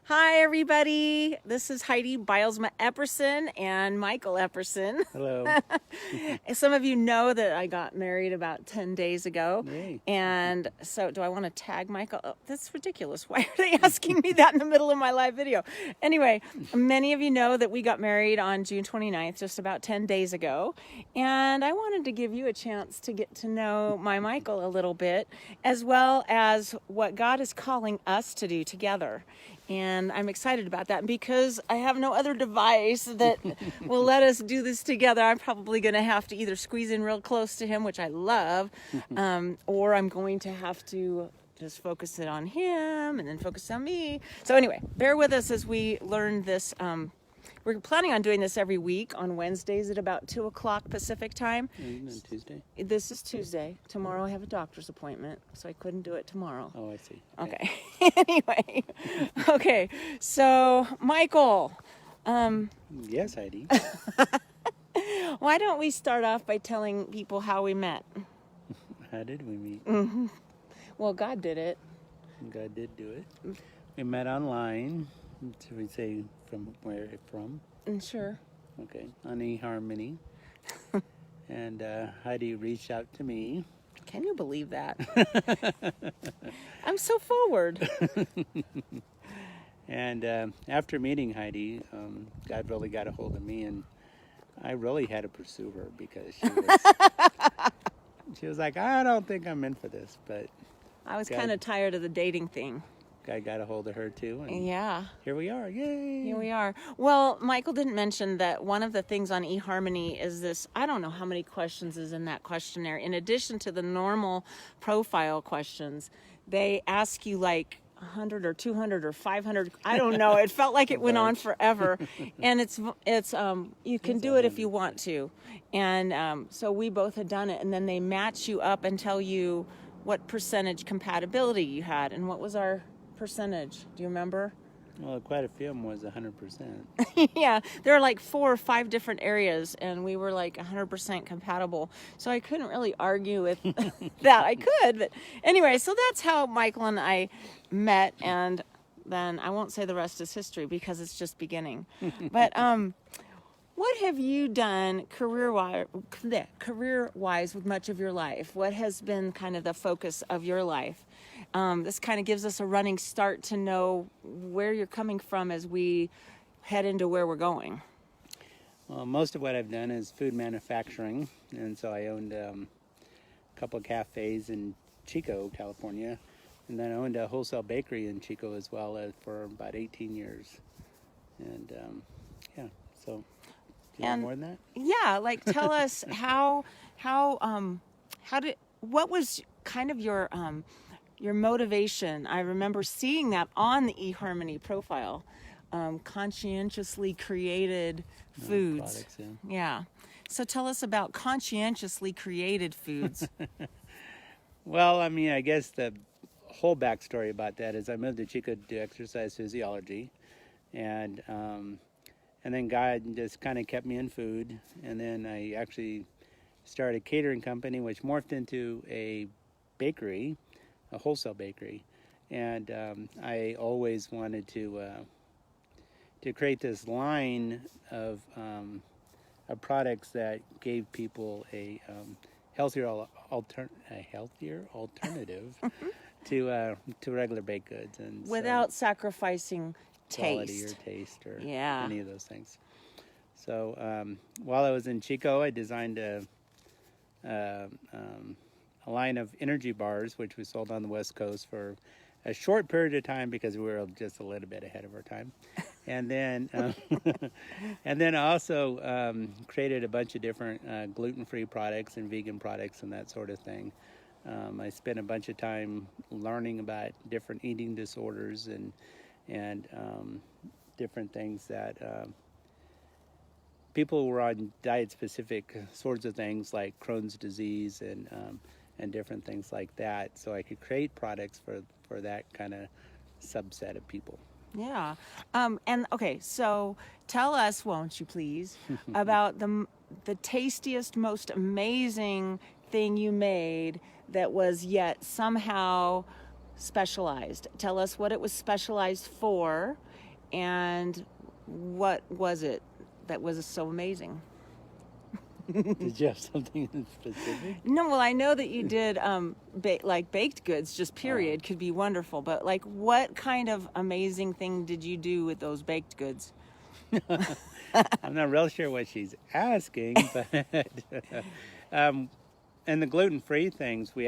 Hi, everybody. This is Heidi Bilesma Epperson and Michael Epperson. Hello. Some of you know that I got married about 10 days ago. Yay. And so do I want to tag Michael? Oh, that's ridiculous. Why are they asking me that in the middle of my live video? Anyway, many of you know that we got married on June 29th, just about 10 days ago. And I wanted to give you a chance to get to know my Michael a little bit, as well as what God is calling us to do together. And I'm excited about that because I have no other device that will let us do this together. I'm probably going to have to either squeeze in real close to him, which I love, or I'm going to have to just focus it on him and then focus on me. So anyway, bear with us as we learn this. We're planning on doing this every week on Wednesdays at about 2 o'clock Pacific time. Isn't it Tuesday? This is Tuesday. Tomorrow I have a doctor's appointment, so I couldn't do it tomorrow. Oh, I see. Okay. Anyway. Okay. So, Michael, Yes, Heidi. why don't we start off by telling people how we met? How did we meet? Well, God did it. God did do it. We met online. Should we say from where from? Sure. Okay, on eHarmony. And Heidi reached out to me. Can you believe that? I'm so forward. And after meeting Heidi, God really got a hold of me, and I really had to pursue her because she was like, I don't think I'm in for this, but I was God- kind of tired of the dating thing. God got a hold of her too, and Yeah. here we are. Yay! Here we are. Well, Michael didn't mention that one of the things on eHarmony is this, I don't know how many questions is in that questionnaire. In addition to the normal profile questions, they ask you like 100 or 200 or 500. I don't know. It felt like it went on forever. And it's you can do it if you want to. And so we both had done it. And then they match you up and tell you what percentage compatibility you had. And what was our percentage? Do you remember? Well, quite a few of them was 100%. Yeah, there are like 4 or 5 different areas, and we were like 100% compatible. So I couldn't really argue with that. I could, but anyway, so that's how Michael and I met, and then I won't say the rest is history because it's just beginning. But what have you done career-wise with much of your life? What has been kind of the focus of your life? This kind of gives us a running start to know where you're coming from as we head into where we're going. Well, most of what I've done is food manufacturing, and so I owned a couple of cafes in Chico, California, and then I owned a wholesale bakery in Chico as well for about 18 years. And yeah, so do you want more than that? Yeah, like tell us what was kind of your motivation? I remember seeing that on the eHarmony profile. Conscientiously created foods. Products, yeah. Yeah. So tell us about conscientiously created foods. Well, I mean, I guess the whole backstory about that is I moved to Chico to do exercise physiology, and then God just kind of kept me in food, and then I actually started a catering company, which morphed into a bakery, a wholesale bakery, and I always wanted to create this line of products that gave people a healthier alternative to regular baked goods, and Without sacrificing quality taste. or taste or Yeah. any of those things. So while I was in Chico, I designed a line of energy bars, which we sold on the West Coast for a short period of time because we were just a little bit ahead of our time. And then, and then I also created a bunch of different gluten-free products and vegan products and that sort of thing. I spent a bunch of time learning about different eating disorders and different things that people who were on diet-specific sorts of things like Crohn's disease and different things like that. So I could create products for that kind of subset of people. Yeah. And okay, so tell us, won't you please, about the tastiest, most amazing thing you made that was yet somehow specialized. Tell us what it was specialized for, and what was it that was so amazing? Did you have something in specific? No, well, I know that you did like baked goods, just period, could be wonderful. But like, what kind of amazing thing did you do with those baked goods? I'm not real sure what she's asking, but and the gluten-free things, we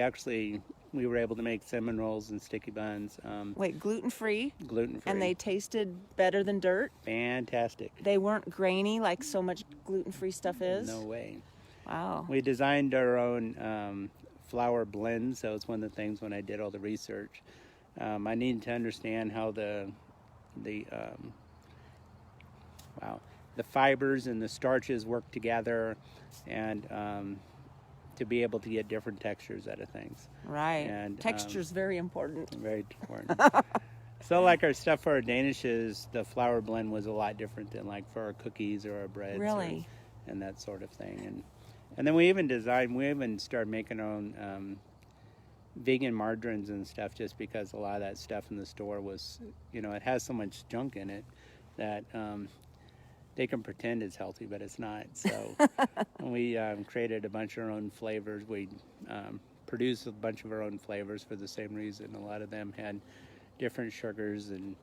were able to make cinnamon rolls and sticky buns. Wait, gluten-free? Gluten-free. And they tasted better than dirt? Fantastic. They weren't grainy like so much gluten-free stuff is? No way. Wow. We designed our own flour blend, so it's one of the things when I did all the research. I needed to understand how the fibers and the starches work together, and to be able to get different textures out of things. Right. And texture's very important. Very important. So like our stuff for our danishes, the flour blend was a lot different than like for our cookies or our breads. Really? And that sort of thing. And then we even started making our own vegan margarines and stuff, just because a lot of that stuff in the store was, it has so much junk in it that they can pretend it's healthy, but it's not. So we created a bunch of our own flavors. We produced a bunch of our own flavors for the same reason. A lot of them had different sugars and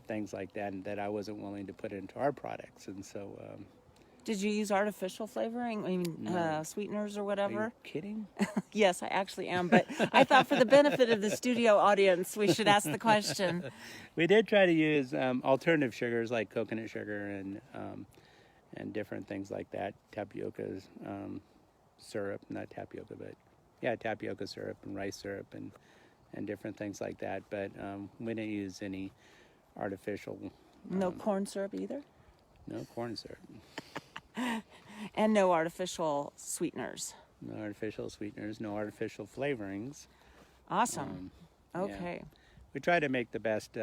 things like that I wasn't willing to put into our products. And so... Did you use artificial flavoring? I mean, No. Sweeteners or whatever? Are you kidding? Yes, I actually am. But I thought for the benefit of the studio audience, we should ask the question. We did try to use alternative sugars like coconut sugar and different things like that. Tapioca syrup, not tapioca, but tapioca syrup and rice syrup and different things like that. But we didn't use any artificial. No corn syrup either? No corn syrup. And no artificial sweeteners. No artificial sweeteners, no artificial flavorings. Awesome. Okay. Yeah. We try to make the best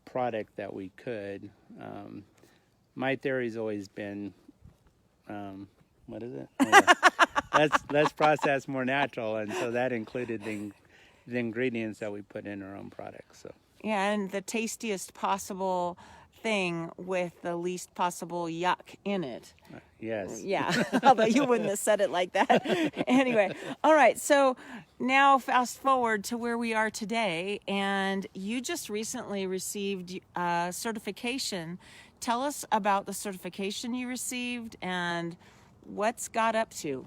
product that we could. My theory's always been, what is it? Let's process more natural, and so that included the ingredients that we put in our own products. So. Yeah, and the tastiest possible thing with the least possible yuck in it. Yes. Yeah, although you wouldn't have said it like that. Anyway, all right, so now fast forward to where we are today, and you just recently received certification. Tell us about the certification you received and what's God up to.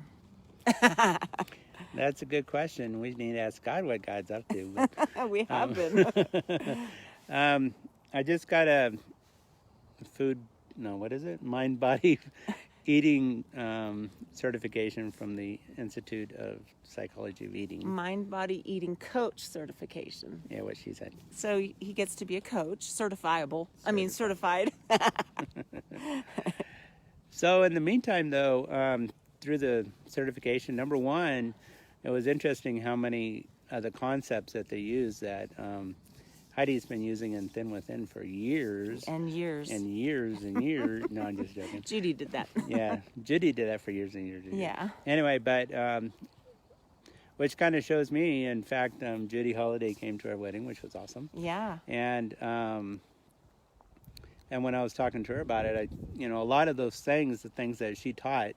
That's a good question. We need to ask God what God's up to. But, we have been. I just got a mind, body, eating certification from the Institute of Psychology of Eating. Mind, body, eating coach certification. Yeah, what she said. So he gets to be a coach, certified. So in the meantime, though, through the certification, number one, it was interesting how many of the concepts that they use that Heidi's been using in Thin Within for years. And years. And years and years. No, I'm just joking. Judy did that. Yeah, Judy did that for years and years and years. Yeah. Anyway, but which kind of shows me, in fact, Judy Holiday came to our wedding, which was awesome. Yeah. And when I was talking to her about it, a lot of those things, the things that she taught,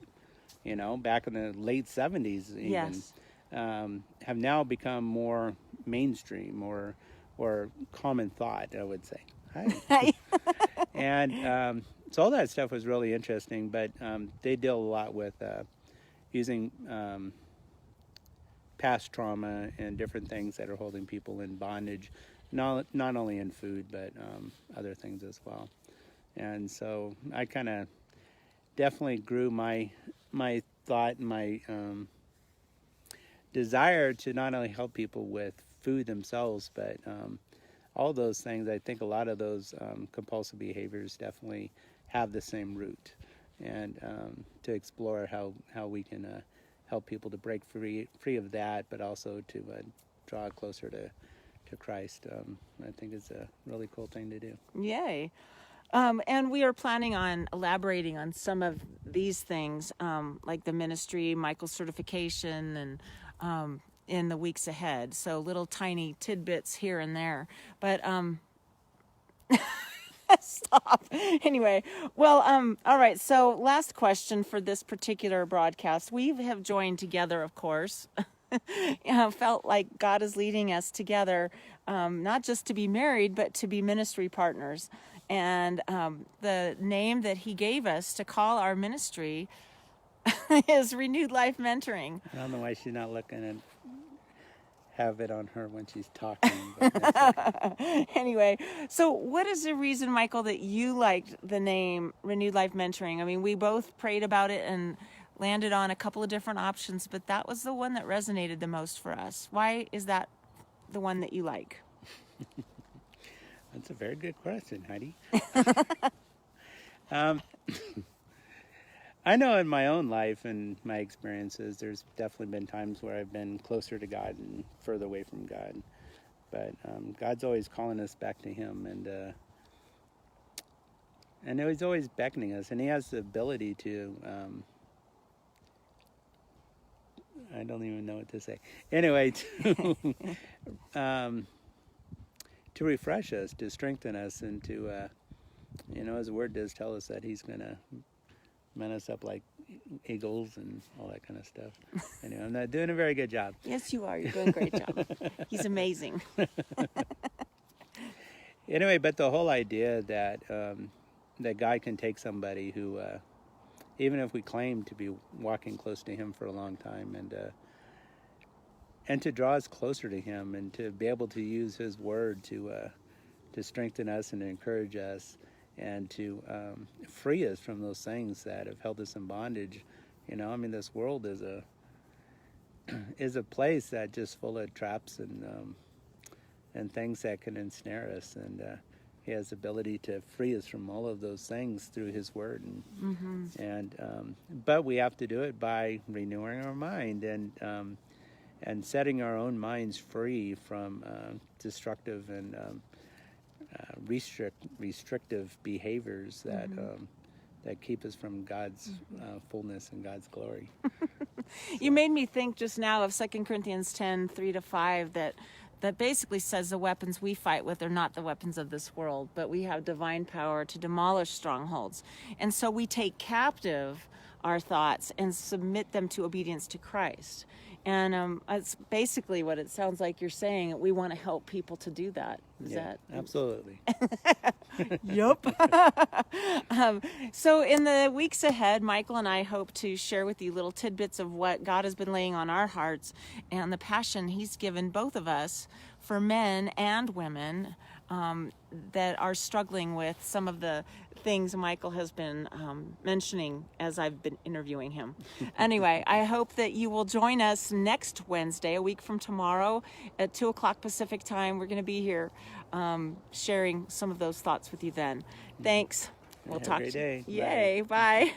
back in the late 70s even, yes. Have now become more mainstream or common thought, I would say. Hi. And so all that stuff was really interesting, but they deal a lot with using past trauma and different things that are holding people in bondage, not only in food, but other things as well. And so I kind of definitely grew my thought and my desire to not only help people with food themselves, but all those things. I think a lot of those compulsive behaviors definitely have the same root, and to explore how we can help people to break free of that, but also to draw closer to Christ. I think it's a really cool thing to do. Yay. And we are planning on elaborating on some of these things, like the ministry, Michael's certification, and in the weeks ahead. So little tiny tidbits here and there. But stop. Anyway, well, all right. So last question for this particular broadcast. We have joined together, of course. Felt like God is leading us together, not just to be married, but to be ministry partners. And the name that he gave us to call our ministry is Renewed Life Mentoring. I don't know why she's not looking and have it on her when she's talking. But that's okay. Anyway, so what is the reason, Michael, that you liked the name Renewed Life Mentoring? I mean, we both prayed about it and landed on a couple of different options, but that was the one that resonated the most for us. Why is that the one that you like? That's a very good question, Heidi. I know in my own life and my experiences, there's definitely been times where I've been closer to God and further away from God. But God's always calling us back to Him, and He's always beckoning us, and He has the ability to. I don't even know what to say. Anyway, to refresh us, to strengthen us, and to, His Word does tell us that He's going to mount us up like eagles and all that kind of stuff. Anyway, I'm not doing a very good job. Yes, you are. You're doing a great job. He's amazing. Anyway, but the whole idea that that God can take somebody who, even if we claim to be walking close to Him for a long time, and to draw us closer to Him, and to be able to use His Word to strengthen us and to encourage us, and to free us from those things that have held us in bondage. This world is a place that just full of traps and things that can ensnare us, and He has the ability to free us from all of those things through His Word, but we have to do it by renewing our mind and setting our own minds free from destructive and restrictive behaviors that keep us from God's fullness and God's glory. You made me think just now of 2 Corinthians 10, 3-5, that basically says the weapons we fight with are not the weapons of this world, but we have divine power to demolish strongholds. And so we take captive our thoughts and submit them to obedience to Christ. And it's basically what it sounds like you're saying. We want to help people to do that. Is that absolutely? Yup. So in the weeks ahead, Michael and I hope to share with you little tidbits of what God has been laying on our hearts and the passion He's given both of us for men and women that are struggling with some of the things Michael has been mentioning as I've been interviewing him. Anyway, I hope that you will join us next Wednesday, a week from tomorrow at 2 o'clock Pacific time. We're going to be here sharing some of those thoughts with you then. Thanks. We'll Have a talk great to you. day. Yay. Bye.